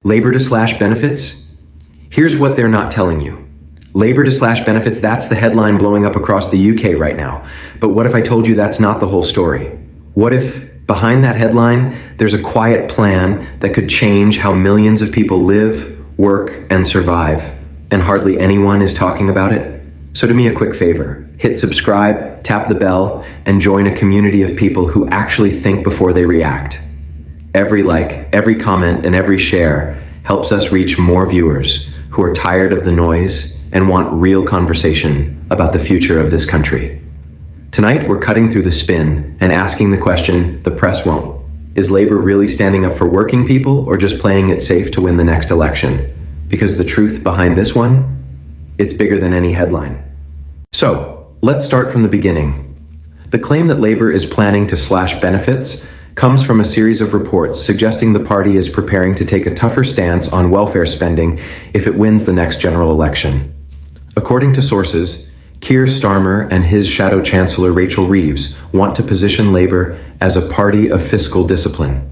Labor to slash benefits? Here's what they're not telling you. Labor to slash benefits, that's the headline blowing up across the UK right now. But what if I told you that's not the whole story? What if behind that headline, there's a quiet plan that could change how millions of people live, work, and survive, and hardly anyone is talking about it? So do me a quick favor. Hit subscribe, tap the bell, and join a community of people who actually think before they react. Every like, every comment, and every share helps us reach more viewers who are tired of the noise and want real conversation about the future of this country. Tonight, we're cutting through the spin and asking the question the press won't. Is Labour really standing up for working people or just playing it safe to win the next election? Because the truth behind this one, it's bigger than any headline. So, let's start from the beginning. The claim that Labour is planning to slash benefits comes from a series of reports suggesting the party is preparing to take a tougher stance on welfare spending if it wins the next general election. According to sources, Keir Starmer and his shadow chancellor Rachel Reeves want to position Labour as a party of fiscal discipline.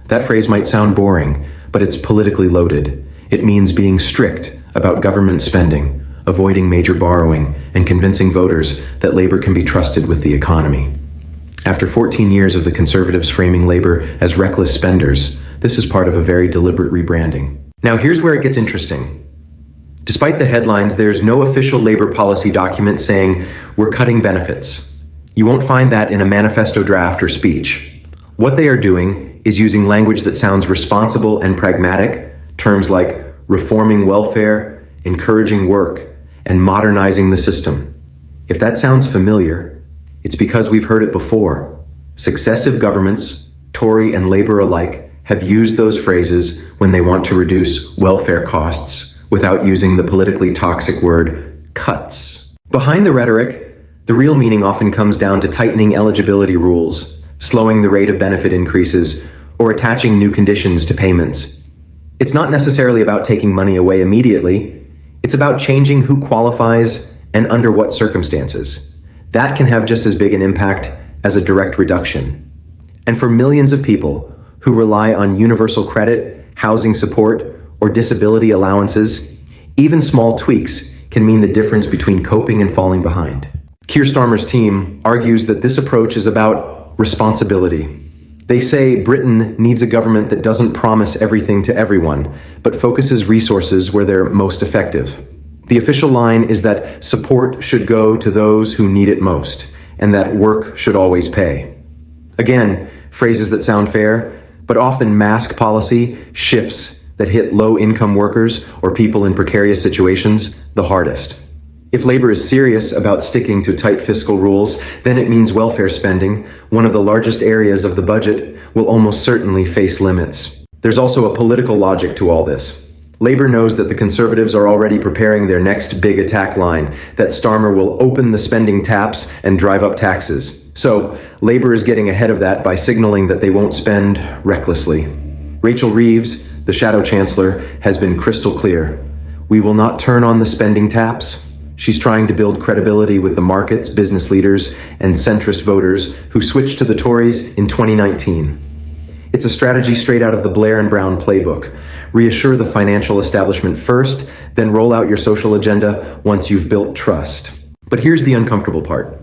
That phrase might sound boring, but it's politically loaded. It means being strict about government spending, avoiding major borrowing, and convincing voters that Labour can be trusted with the economy. After 14 years of the Conservatives framing Labour as reckless spenders, this is part of a very deliberate rebranding. Now here's where it gets interesting. Despite the headlines, there's no official Labour policy document saying, we're cutting benefits. You won't find that in a manifesto draft or speech. What they are doing is using language that sounds responsible and pragmatic, terms like reforming welfare, encouraging work, and modernizing the system. If that sounds familiar, it's because we've heard it before. Successive governments, Tory and Labour alike, have used those phrases when they want to reduce welfare costs without using the politically toxic word cuts. Behind the rhetoric, the real meaning often comes down to tightening eligibility rules, slowing the rate of benefit increases, or attaching new conditions to payments. It's not necessarily about taking money away immediately. It's about changing who qualifies and under what circumstances. That can have just as big an impact as a direct reduction. And for millions of people who rely on universal credit, housing support, or disability allowances, even small tweaks can mean the difference between coping and falling behind. Keir Starmer's team argues that this approach is about responsibility. They say Britain needs a government that doesn't promise everything to everyone, but focuses resources where they're most effective. The official line is that support should go to those who need it most, and that work should always pay. Again, phrases that sound fair, but often mask policy shifts that hit low-income workers or people in precarious situations the hardest. If Labour is serious about sticking to tight fiscal rules, then it means welfare spending, one of the largest areas of the budget, will almost certainly face limits. There's also a political logic to all this. Labour knows that the Conservatives are already preparing their next big attack line, that Starmer will open the spending taps and drive up taxes. So, Labour is getting ahead of that by signaling that they won't spend recklessly. Rachel Reeves, the shadow chancellor, has been crystal clear. We will not turn on the spending taps. She's trying to build credibility with the markets, business leaders, and centrist voters who switched to the Tories in 2019. It's a strategy straight out of the Blair and Brown playbook. Reassure the financial establishment first, then roll out your social agenda once you've built trust. But here's the uncomfortable part.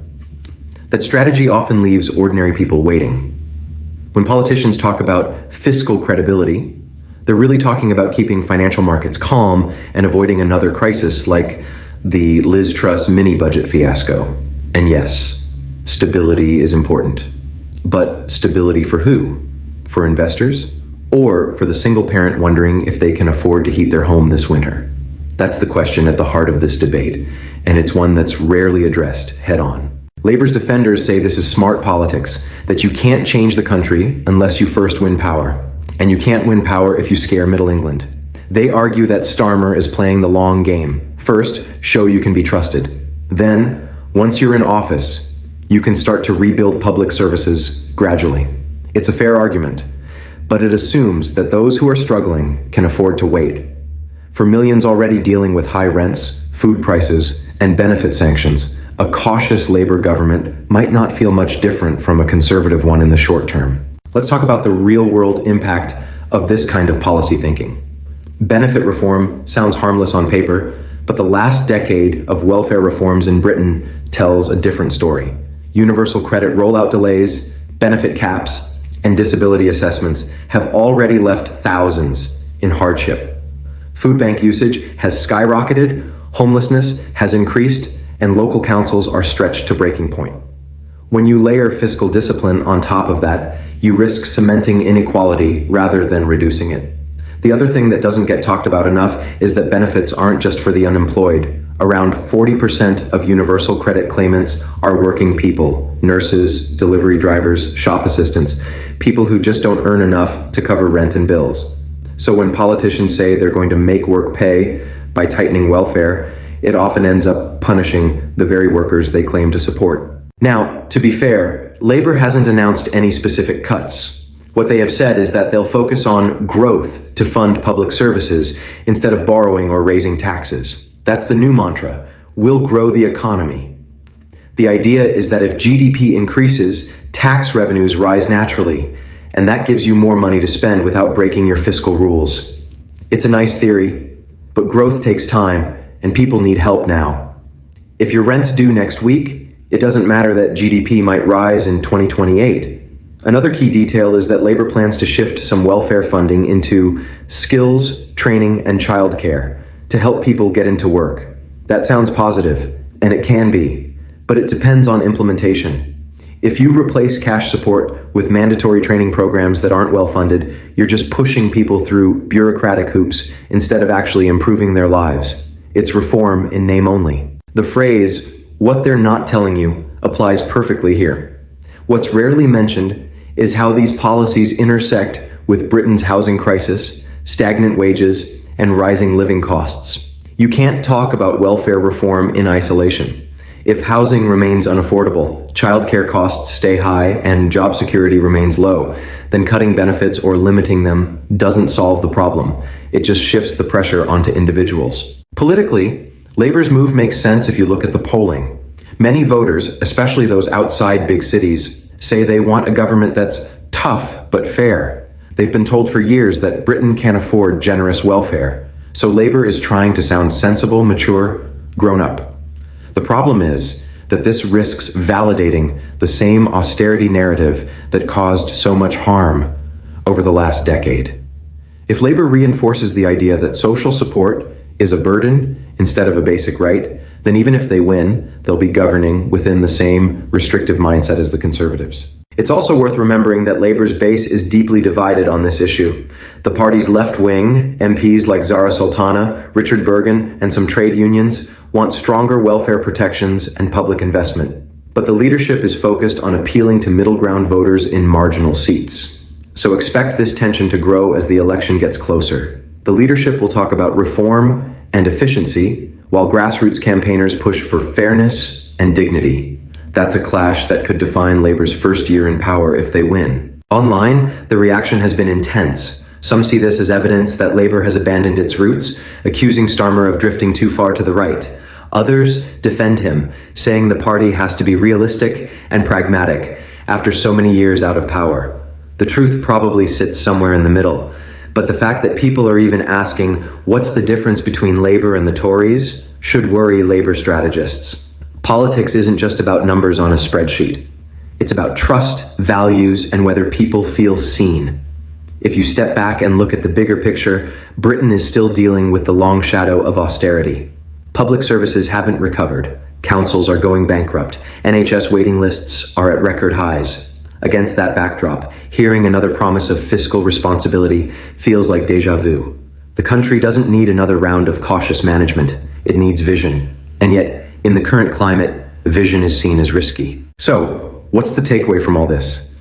That strategy often leaves ordinary people waiting. When politicians talk about fiscal credibility, they're really talking about keeping financial markets calm and avoiding another crisis like the Liz Truss mini-budget fiasco. And yes, stability is important. But stability for who? For investors? Or for the single parent wondering if they can afford to heat their home this winter? That's the question at the heart of this debate, and it's one that's rarely addressed head-on. Labour's defenders say this is smart politics, that you can't change the country unless you first win power, and you can't win power if you scare Middle England. They argue that Starmer is playing the long game. First, show you can be trusted. Then, once you're in office, you can start to rebuild public services gradually. It's a fair argument, but it assumes that those who are struggling can afford to wait. For millions already dealing with high rents, food prices, and benefit sanctions, a cautious Labour government might not feel much different from a Conservative one in the short term. Let's talk about the real-world impact of this kind of policy thinking. Benefit reform sounds harmless on paper, but the last decade of welfare reforms in Britain tells a different story. Universal credit rollout delays, benefit caps, and disability assessments have already left thousands in hardship. Food bank usage has skyrocketed, homelessness has increased, and local councils are stretched to breaking point. When you layer fiscal discipline on top of that, you risk cementing inequality rather than reducing it. The other thing that doesn't get talked about enough is that benefits aren't just for the unemployed. Around 40% of universal credit claimants are working people, nurses, delivery drivers, shop assistants, people who just don't earn enough to cover rent and bills. So when politicians say they're going to make work pay by tightening welfare, it often ends up punishing the very workers they claim to support. Now, to be fair, Labour hasn't announced any specific cuts. What they have said is that they'll focus on growth to fund public services instead of borrowing or raising taxes. That's the new mantra. We'll grow the economy. The idea is that if GDP increases, tax revenues rise naturally, and that gives you more money to spend without breaking your fiscal rules. It's a nice theory, but growth takes time, and people need help now. If your rent's due next week, it doesn't matter that GDP might rise in 2028. Another key detail is that Labour plans to shift some welfare funding into skills, training, and childcare to help people get into work. That sounds positive, and it can be, but it depends on implementation. If you replace cash support with mandatory training programs that aren't well funded, you're just pushing people through bureaucratic hoops instead of actually improving their lives. It's reform in name only. The phrase, "what they're not telling you," applies perfectly here. What's rarely mentioned is how these policies intersect with Britain's housing crisis, stagnant wages, and rising living costs. You can't talk about welfare reform in isolation. If housing remains unaffordable, childcare costs stay high, and job security remains low, then cutting benefits or limiting them doesn't solve the problem. It just shifts the pressure onto individuals. Politically, Labour's move makes sense if you look at the polling. Many voters, especially those outside big cities, say they want a government that's tough but fair. They've been told for years that Britain can't afford generous welfare. So Labour is trying to sound sensible, mature, grown up. The problem is that this risks validating the same austerity narrative that caused so much harm over the last decade. If Labour reinforces the idea that social support is a burden instead of a basic right, then even if they win, they'll be governing within the same restrictive mindset as the Conservatives. It's also worth remembering that Labour's base is deeply divided on this issue. The party's left-wing MPs like Zara Sultana, Richard Bergen, and some trade unions want stronger welfare protections and public investment. But the leadership is focused on appealing to middle ground voters in marginal seats. So expect this tension to grow as the election gets closer. The leadership will talk about reform and efficiency, while grassroots campaigners push for fairness and dignity. That's a clash that could define Labour's first year in power if they win. Online, the reaction has been intense. Some see this as evidence that Labour has abandoned its roots, accusing Starmer of drifting too far to the right. Others defend him, saying the party has to be realistic and pragmatic after so many years out of power. The truth probably sits somewhere in the middle. But the fact that people are even asking what's the difference between Labour and the Tories should worry Labour strategists. Politics isn't just about numbers on a spreadsheet. It's about trust, values, and whether people feel seen. If you step back and look at the bigger picture, Britain is still dealing with the long shadow of austerity. Public services haven't recovered. Councils are going bankrupt. NHS waiting lists are at record highs. Against that backdrop, hearing another promise of fiscal responsibility feels like déjà vu. The country doesn't need another round of cautious management. It needs vision. And yet, in the current climate, vision is seen as risky. So, what's the takeaway from all this?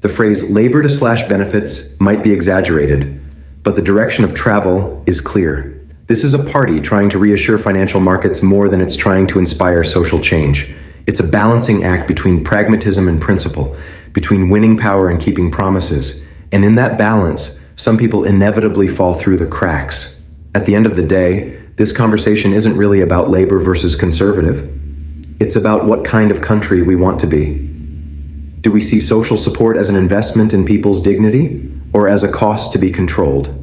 The phrase Labour to slash benefits might be exaggerated, but the direction of travel is clear. This is a party trying to reassure financial markets more than it's trying to inspire social change. It's a balancing act between pragmatism and principle, between winning power and keeping promises. And in that balance, some people inevitably fall through the cracks. At the end of the day, this conversation isn't really about Labour versus Conservative. It's about what kind of country we want to be. Do we see social support as an investment in people's dignity, or as a cost to be controlled?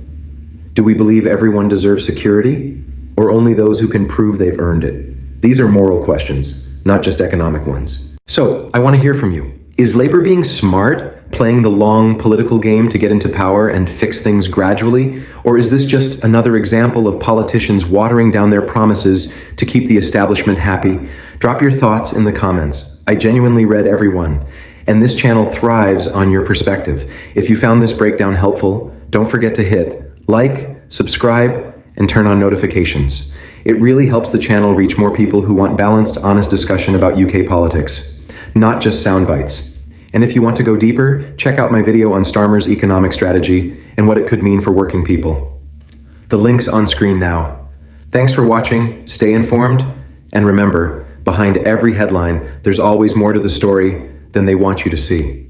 Do we believe everyone deserves security, or only those who can prove they've earned it? These are moral questions, not just economic ones. So, I want to hear from you. Is Labour being smart, playing the long political game to get into power and fix things gradually? Or is this just another example of politicians watering down their promises to keep the establishment happy? Drop your thoughts in the comments. I genuinely read every one, and this channel thrives on your perspective. If you found this breakdown helpful, don't forget to hit like, subscribe, and turn on notifications. It really helps the channel reach more people who want balanced, honest discussion about UK politics, not just sound bites. And if you want to go deeper, check out my video on Starmer's economic strategy and what it could mean for working people. The link's on screen now. Thanks for watching, stay informed, and remember, behind every headline, there's always more to the story than they want you to see.